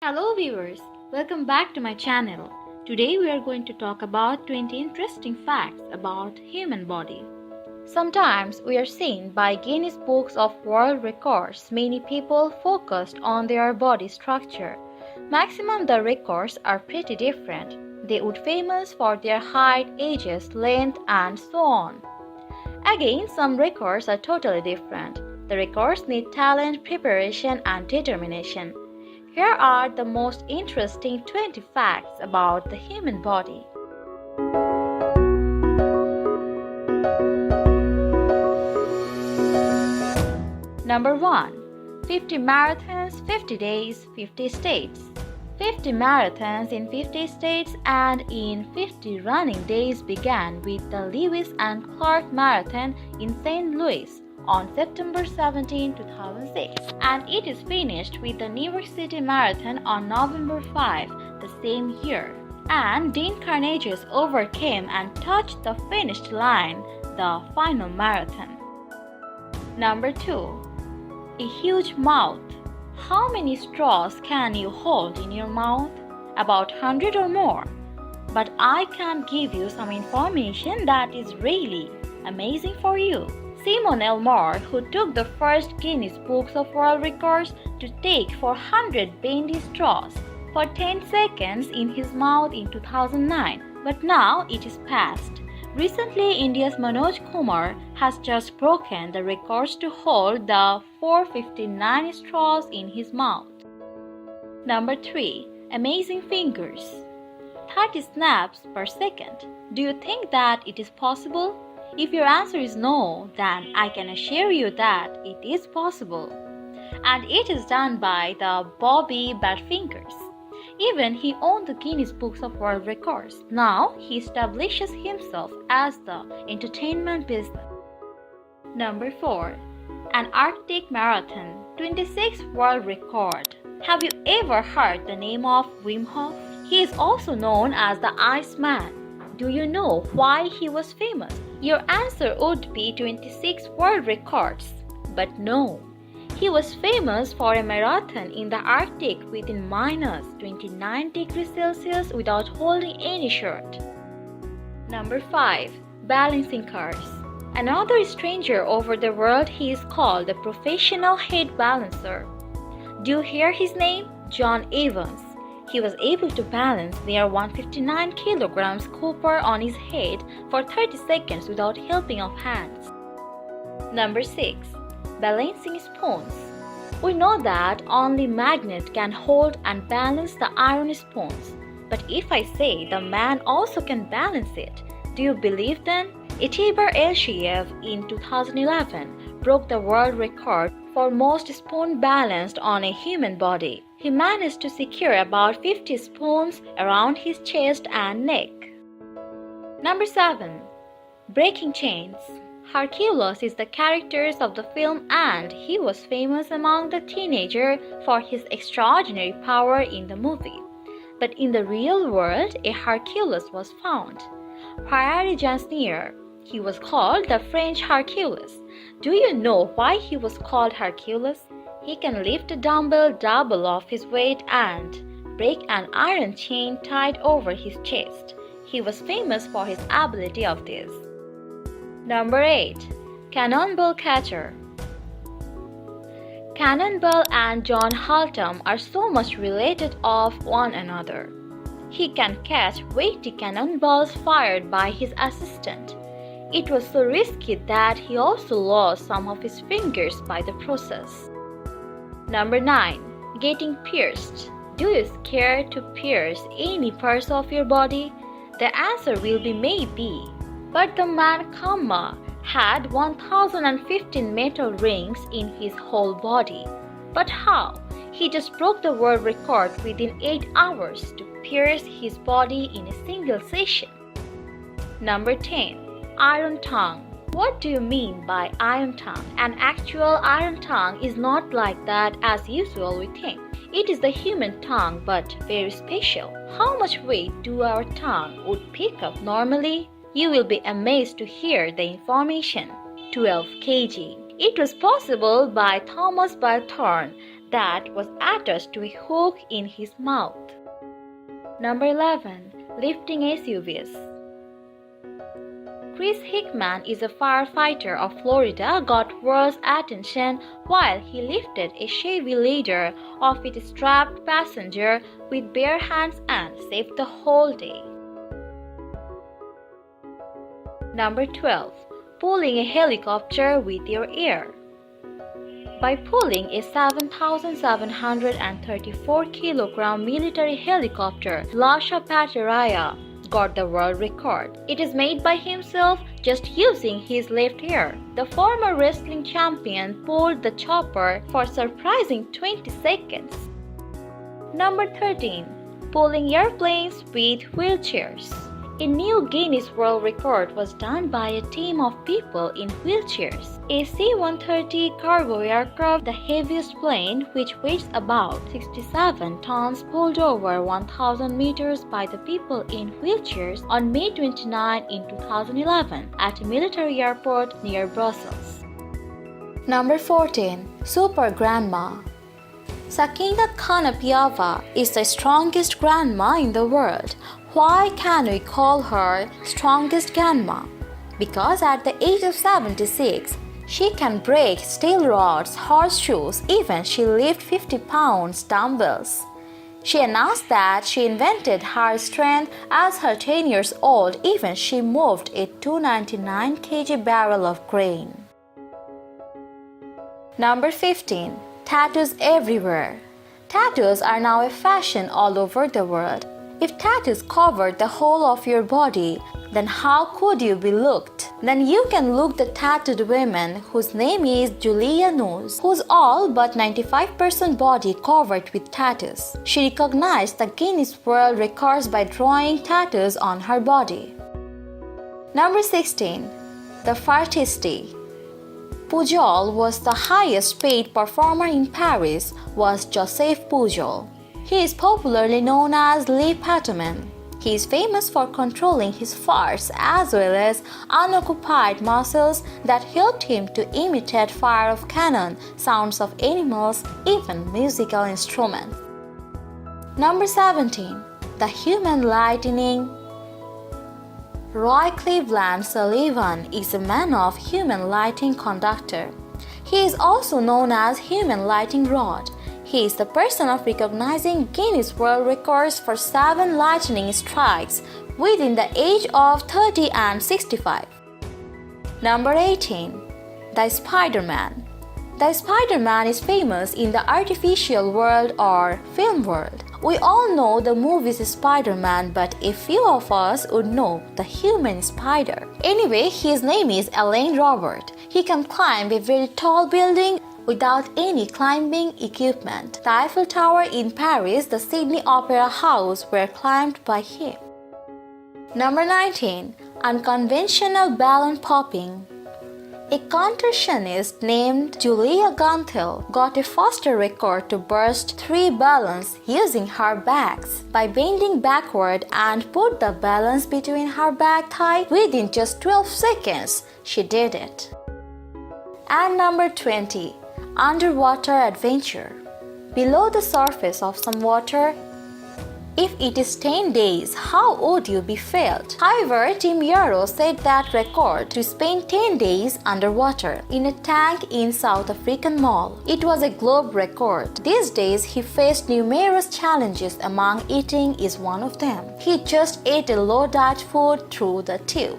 Hello viewers, welcome back to my channel. Today we are going to talk about 20 interesting facts about human body. Sometimes we are seen by Guinness Books of World Records many people focused on their body structure. Maximum the records are pretty different. They would famous for their height, ages, length and so on. Again, some records are totally different. The records need talent, preparation and determination. Here are the most interesting 20 facts about the human body. Number 1. 50 marathons, 50 days, 50 states. 50 marathons in 50 states and in 50 running days began with the Lewis and Clark Marathon in St. Louis on September 17, 2006, and it is finished with the New York City Marathon on November 5 the same year. And Dean Carnegie overcame and touched the finish line, the final marathon. Number 2. A huge mouth. How many straws can you hold in your mouth? About 100 or more. But I can give you some information that is really amazing for you. Simon Elmore, who took the first Guinness Books of World Records to take 400 bendy straws for 10 seconds in his mouth in 2009, but now it is past. Recently, India's Manoj Kumar has just broken the records to hold the 459 straws in his mouth. Number 3. Amazing fingers. 30 snaps per second. Do you think that it is possible? If your answer is no, then I can assure you that it is possible. And it is done by the Bobby Badfingers. Even he owned the Guinness Books of World Records. Now he establishes himself as the entertainment business. Number 4. An Arctic Marathon, 26 world record. Have you ever heard the name of Wim Hof? He is also known as the Iceman. Do you know why he was famous? Your answer would be 26 world records. But no. He was famous for a marathon in the Arctic within minus 29 degrees Celsius without holding any shirt. Number 5. Balancing cars. Another stranger over the world, he is called the professional head balancer. Do you hear his name? John Evans. He was able to balance near 159 kilograms copper on his head for 30 seconds without helping of hands. Number 6. Balancing spoons. We know that only magnet can hold and balance the iron spoons. But if I say the man also can balance it, do you believe then? Etibar Elshiev in 2011 broke the world record for most spoon balanced on a human body. He managed to secure about 50 spoons around his chest and neck. Number 7. Breaking chains. Hercules is the character of the film and he was famous among the teenagers for his extraordinary power in the movie. But in the real world, a Hercules was found. Pierre Jansnier. He was called the French Hercules. Do you know why he was called Hercules? He can lift a dumbbell double of his weight and break an iron chain tied over his chest. He was famous for his ability of this. Number 8. Cannonball Catcher. Cannonball and John Haltom are so much related of one another. He can catch weighty cannonballs fired by his assistant. It was so risky that he also lost some of his fingers by the process. Number 9. Getting pierced. Do you scared to pierce any parts of your body? The answer will be maybe. But the man Kamma had 1015 metal rings in his whole body. But how? He just broke the world record within 8 hours to pierce his body in a single session. Number 10. Iron tongue. What do you mean by iron tongue? An actual iron tongue is not like that as usual we think. It is the human tongue but very special. How much weight do our tongue would pick up normally? You will be amazed to hear the information. 12 kg. It was possible by Thomas Balthorne that was attached to a hook in his mouth. Number 11. Lifting SUVs. Chris Hickman is a firefighter of Florida got world's attention while he lifted a Chevy ladder off its strapped passenger with bare hands and saved the whole day. Number 12. Pulling a helicopter with your ear. By pulling a 7,734-kilogram military helicopter, Lasha Pattaya got the world record. It is made by himself just using his left ear. The former wrestling champion pulled the chopper for a surprising 20 seconds. Number 13. Pulling airplanes with wheelchairs. A new Guinness World Record was done by a team of people in wheelchairs. A C-130 cargo aircraft, the heaviest plane, which weighs about 67 tons, pulled over 1,000 meters by the people in wheelchairs on May 29 in 2011 at a military airport near Brussels. Number 14. Super Grandma. Sakina Kanapiava is the strongest grandma in the world. Why can we call her strongest grandma? Because at the age of 76, she can break steel rods, horseshoes, even she lift 50 pounds dumbbells. She announced that she invented her strength as her 10 years old, even she moved a 299 kg barrel of grain. Number 15. Tattoos everywhere. Tattoos are now a fashion all over the world. If tattoos covered the whole of your body, then how could you be looked? Then you can look the tattooed woman whose name is Julia Knowles, whose all but 95% body covered with tattoos. She recognized the Guinness World Records by drawing tattoos on her body. Number 16. The Fartiste. Pujol was the highest paid performer in Paris was Joseph Pujol. He is popularly known as Le Patman. He is famous for controlling his farts as well as unoccupied muscles that helped him to imitate fire of cannon, sounds of animals, even musical instruments. Number 17. The Human Lightning. Roy Cleveland Sullivan is a man of human lightning conductor. He is also known as Human Lightning Rod. He is the person of recognizing Guinness World Records for 7 lightning strikes within the age of 30 and 65. Number 18. The Spiderman. The Spiderman is famous in the artificial world or film world. We all know the movies Spiderman, but a few of us would know the human spider. Anyway, his name is Alain Robert. He can climb a very tall building without any climbing equipment. The Eiffel Tower in Paris, the Sydney Opera House were climbed by him. Number 19. Unconventional Balloon-popping. A contortionist named Julia Gunthel got a faster record to burst 3 balloons using her bags. By bending backward and put the balloons between her back thigh within just 12 seconds, she did it. And number 20. Underwater adventure. Below the surface of some water, if it is 10 days, how would you be felt? However, Tim Yarrow set that record to spend 10 days underwater in a tank in South African Mall. It was a globe record. These days, he faced numerous challenges, among eating is one of them. He just ate a low-diet food through the tube.